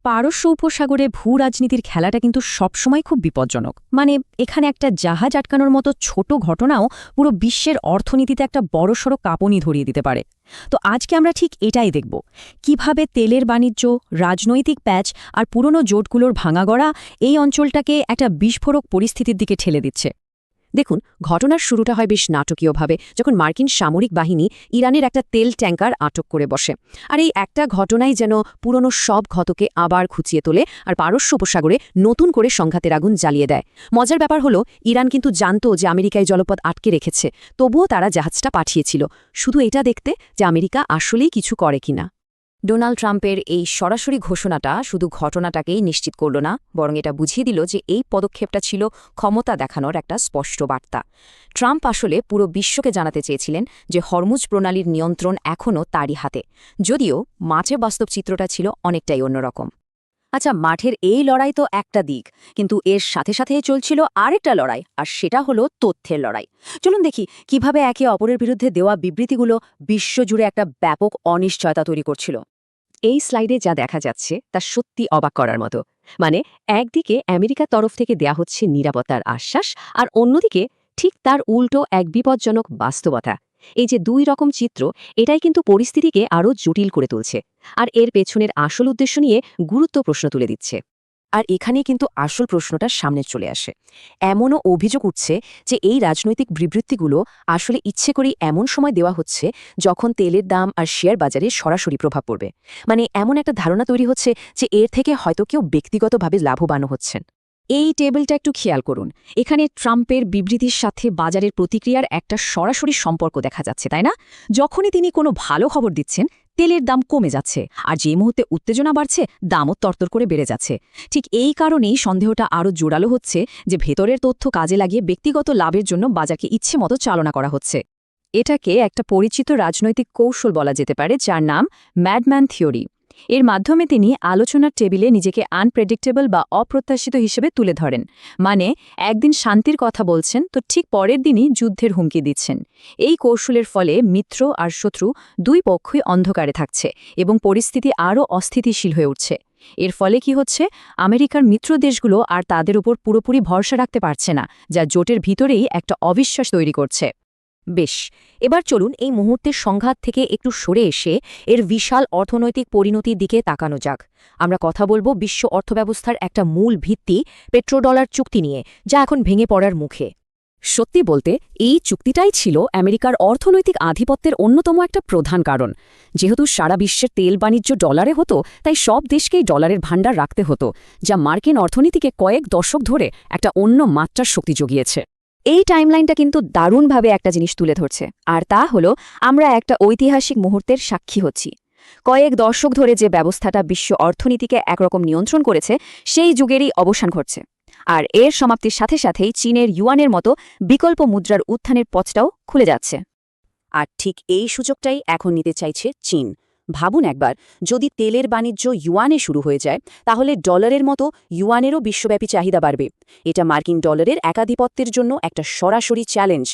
পারস্য উপসাগরে ভূরাজনীতির খেলাটা কিন্তু সবসময় খুব বিপজ্জনক। মানে এখানে একটা জাহাজ আটকানোর মতো ছোট ঘটনাও পুরো বিশ্বের অর্থনীতিতে একটা বড়সড় কাঁপুনি ধরিয়ে দিতে পারে। তো আজকে আমরা ঠিক এটাই দেখব, কিভাবে তেলের বাণিজ্য, রাজনৈতিক প্যাচ আর পুরনো জোটগুলোর ভাঙাগড়া এই অঞ্চলটাকে একটা বিস্ফোরক পরিস্থিতির দিকে ঠেলে দিচ্ছে। দেখুন, ঘটনার শুরুটা হয় বেশ নাটকীয়ভাবে, যখন মার্কিন সামরিক বাহিনী ইরানের একটা তেল ট্যাঙ্কার আটক করে বসে। আর এই একটা ঘটনাই যেন পুরনো সব ক্ষতকে আবার খুঁচিয়ে তোলে আর পারস্য উপসাগরে নতুন করে সংঘাতের আগুন জ্বালিয়ে দেয়। মজার ব্যাপার হলো, ইরান কিন্তু জানত যে আমেরিকায় জলপথ আটকে রেখেছে, তবুও তারা জাহাজটা পাঠিয়েছিল শুধু এটা দেখতে যে আমেরিকা আসলেই কিছু করে কিনা। ডোনাল্ড ট্রাম্পের এই সরাসরি ঘোষণাটা শুধু ঘটনাটাকেই নিশ্চিত করল না, বরং এটা বুঝিয়ে দিল যে এই পদক্ষেপটা ছিল ক্ষমতা দেখানোর একটা স্পষ্ট বার্তা। ট্রাম্প আসলে পুরো বিশ্বকে জানাতে চেয়েছিলেন যে হরমুজ প্রণালীর নিয়ন্ত্রণ এখনও তারই হাতে, যদিও মাঠে বাস্তব চিত্রটা ছিল অনেকটাই অন্যরকম। আচ্ছা, মাঠের এই লড়াই তো একটা দিক, কিন্তু এর সাথে সাথে চলছিল আরেকটা লড়াই, আর সেটা হলো তথ্যের লড়াই। চলুন দেখি কিভাবে একে অপরের বিরুদ্ধে দেওয়া বিবৃতিগুলো বিশ্বজুড়ে একটা ব্যাপক অনিশ্চয়তা তৈরি করছিল। এই স্লাইডে যা দেখা যাচ্ছে তা সত্যি অবাক করার মতো। মানে একদিকে আমেরিকার তরফ থেকে দেয়া হচ্ছে নিরাপত্তার আশ্বাস, আর অন্যদিকে ঠিক তার উল্টো এক বিপজ্জনক বাস্তবতা। এই যে দুই রকম চিত্র, এটাই কিন্তু পরিস্থিতিকে আরও জটিল করে তুলছে, আর এর পেছনের আসল উদ্দেশ্য নিয়ে গুরুত্ব প্রশ্ন তুলে দিচ্ছে। আর এখানেই কিন্তু আসল প্রশ্নটা সামনে চলে আসে। এমনও অভিযোগ উঠছে যে এই রাজনৈতিক বিবৃতিগুলো আসলে ইচ্ছে করেই এমন সময় দেওয়া হচ্ছে যখন তেলের দাম আর শেয়ার বাজারে সরাসরি প্রভাব পড়বে। মানে এমন একটা ধারণা তৈরি হচ্ছে যে এর থেকে হয়তো কেউ ব্যক্তিগতভাবে লাভবানও হচ্ছেন। এই টেবিলটা একটু খেয়াল করুন। এখানে ট্রাম্পের বিবৃতির সাথে বাজারের প্রতিক্রিয়ার একটা সরাসরি সম্পর্ক দেখা যাচ্ছে, তাই না? যখনই তিনি কোনো ভালো খবর দিচ্ছেন, তেলের দাম কমে যাচ্ছে, আর যে মুহূর্তে উত্তেজনা বাড়ছে, দামও তরতর করে বেড়ে যাচ্ছে। ঠিক এই কারণেই সন্দেহটা আরও জোরালো হচ্ছে যে ভেতরের তথ্য কাজে লাগিয়ে ব্যক্তিগত লাভের জন্য বাজারকে ইচ্ছেমতো চালনা করা হচ্ছে। এটাকে একটা পরিচিত রাজনৈতিক কৌশল বলা যেতে পারে, যার নাম ম্যাডম্যান থিওরি। এর মাধ্যমে তিনি আলোচনার টেবিলে নিজেকে আনপ্রেডিক্টেবল বা অপ্রত্যাশিত হিসেবে তুলে ধরেন। মানে একদিন শান্তির কথা বলছেন তো ঠিক পরের দিনই যুদ্ধের হুমকি দিচ্ছেন। এই কৌশলের ফলে মিত্র আর শত্রু দুই পক্ষই অন্ধকারে থাকছে এবং পরিস্থিতি আরও অস্থিতিশীল হয়ে উঠছে। এর ফলে কি হচ্ছে, আমেরিকার মিত্র দেশগুলো আর তাদের উপর পুরোপুরি ভরসা রাখতে পারছে না, যা জোটের ভিতরেই একটা অবিশ্বাস তৈরি করছে। বেশ, এবার চলুন এই মুহূর্তের সংঘাত থেকে একটু সরে এসে এর বিশাল অর্থনৈতিক পরিণতির দিকে তাকানো যাক। আমরা কথা বলবো বিশ্ব অর্থব্যবস্থার একটা মূল ভিত্তি, পেট্রোডলার চুক্তি নিয়ে, যা এখন ভেঙে পড়ার মুখে। সত্যি বলতে এই চুক্তিটাই ছিল আমেরিকার অর্থনৈতিক আধিপত্যের অন্যতম একটা প্রধান কারণ। যেহেতু সারা বিশ্বের তেল বাণিজ্য ডলারে হতো, তাই সব দেশকেই ডলারের ভাণ্ডার রাখতে হতো, যা মার্কিন অর্থনীতিকে কয়েক দশক ধরে একটা অন্য মাত্রার শক্তি জুগিয়েছে। এই টাইমলাইনটা কিন্তু দারুণভাবে একটা জিনিস তুলে ধরছে, আর তা হলো আমরা একটা ঐতিহাসিক মুহূর্তের সাক্ষী হচ্ছি। কয়েক দশক ধরে যে ব্যবস্থাটা বিশ্ব অর্থনীতিকে একরকম নিয়ন্ত্রণ করেছে, সেই যুগেরই অবসান ঘটছে। আর এর সমাপ্তির সাথে সাথেই চীনের ইউয়ানের মতো বিকল্প মুদ্রার উত্থানের পথটাও খুলে যাচ্ছে। আর ঠিক এই সুযোগটাই এখন নিতে চাইছে চীন। ভাবুন একবার, যদি তেলের বাণিজ্য ইউয়ানে শুরু হয়ে যায়, তাহলে ডলারের মতো ইউয়ানেরও বিশ্বব্যাপী চাহিদা বাড়বে। এটা মার্কিন ডলারের একাধিপত্যের জন্য একটা সরাসরি চ্যালেঞ্জ।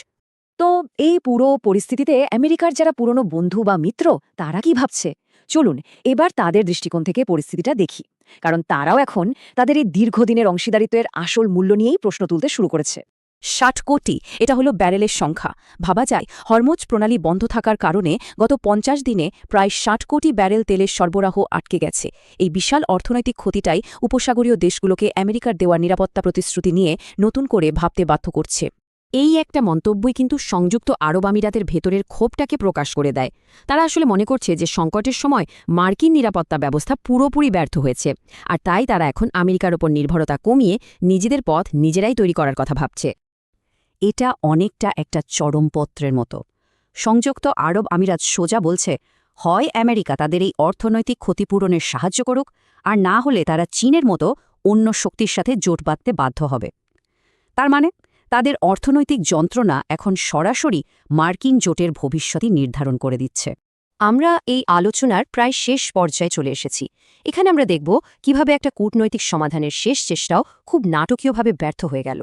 তো এই পুরো পরিস্থিতিতে আমেরিকার যারা পুরনো বন্ধু বা মিত্র, তারা কি ভাবছে? চলুন এবার তাদের দৃষ্টিকোণ থেকে পরিস্থিতিটা দেখি, কারণ তারাও এখন তাদের এই দীর্ঘদিনের অংশীদারিত্বের আসল মূল্য নিয়েই প্রশ্ন তুলতে শুরু করেছে। ৬০ কোটি, এটা হলো ব্যারেলের সংখ্যা। ভাবা যায়, হরমুজ প্রণালী বন্ধ থাকার কারণে গত ৫০ দিনে প্রায় ৬০ কোটি ব্যারেল তেলের সরবরাহ আটকে গেছে। এই বিশাল অর্থনৈতিক ক্ষতিটাই উপসাগরীয় দেশগুলোকে আমেরিকার দেওয়া নিরাপত্তা প্রতিশ্রুতি নিয়ে নতুন করে ভাবতে বাধ্য করছে। এই একটা মন্তব্যই কিন্তু সংযুক্ত আরব আমিরাতের ভেতরের ক্ষোভটাকে প্রকাশ করে দেয়। তারা আসলে মনে করছে যে সংকটের সময় মার্কিন নিরাপত্তা ব্যবস্থা পুরোপুরি ব্যর্থ হয়েছে, আর তাই তারা এখন আমেরিকার ওপর নির্ভরতা কমিয়ে নিজেদের পথ নিজেরাই তৈরি করার কথা ভাবছে। এটা অনেকটা একটা চরমপত্রের মতো। সংযুক্ত আরব আমিরাত সোজা বলছে, হয় আমেরিকা তাদের এই অর্থনৈতিক ক্ষতিপূরণের সাহায্য করুক, আর না হলে তারা চীনের মতো অন্য শক্তির সাথে জোট বাঁধতে বাধ্য হবে। তার মানে তাদের অর্থনৈতিক যন্ত্রণা এখন সরাসরি মার্কিন জোটের ভবিষ্যৎই নির্ধারণ করে দিচ্ছে। আমরা এই আলোচনার প্রায় শেষ পর্যায়ে চলে এসেছি। এখানে আমরা দেখব কিভাবে একটা কূটনৈতিক সমাধানের শেষ চেষ্টাও খুব নাটকীয়ভাবে ব্যর্থ হয়ে গেল।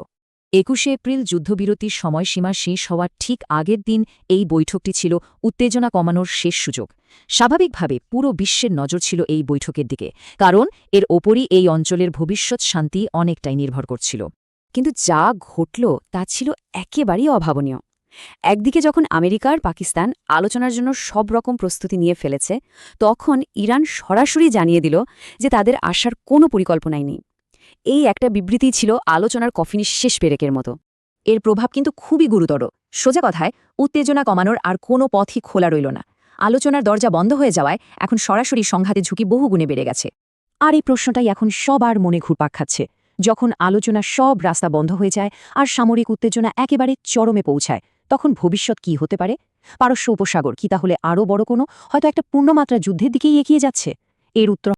21শে এপ্রিল যুদ্ধবিরতির সময়সীমা শেষ হওয়ার ঠিক আগের দিন এই বৈঠকটি ছিল উত্তেজনা কমানোর শেষ সুযোগ। স্বাভাবিকভাবে পুরো বিশ্বের নজর ছিল এই বৈঠকের দিকে, কারণ এর ওপরই এই অঞ্চলের ভবিষ্যৎ শান্তি অনেকটাই নির্ভর করছিল। কিন্তু যা ঘটল তা ছিল একেবারেই অভাবনীয়। একদিকে যখন আমেরিকা আর পাকিস্তান আলোচনার জন্য সব রকম প্রস্তুতি নিয়ে ফেলেছে, তখন ইরান সরাসরি জানিয়ে দিল যে তাদের আসার কোনো পরিকল্পনাই নেই। এই একটা বিবৃতি ছিল আলোচনার কফিনের শেষ পেরেকের মতো। এর প্রভাব কিন্তু খুবই গুরুতর। সোজা কথায়, উত্তেজনা কমানোর আর কোনো পথই খোলা রইল না। আলোচনার দরজা বন্ধ হয়ে যাওয়ায় এখন সরাসরি সংঘাতে ঝুঁকি বহুগুণে বেড়ে গেছে। আর এই প্রশ্নটাই এখন সবার মনে ঘুরপাক খাচ্ছে। যখন আলোচনার সব রাস্তা বন্ধ হয়ে যায় আর সামরিক উত্তেজনা একেবারে চরমে পৌঁছায়, তখন ভবিষ্যৎ কি হতে পারে? পারস্য উপসাগর কি তাহলে আরও বড় কোনো, হয়তো একটা পূর্ণমাত্রা যুদ্ধের দিকেই এগিয়ে যাচ্ছে? এর উত্তর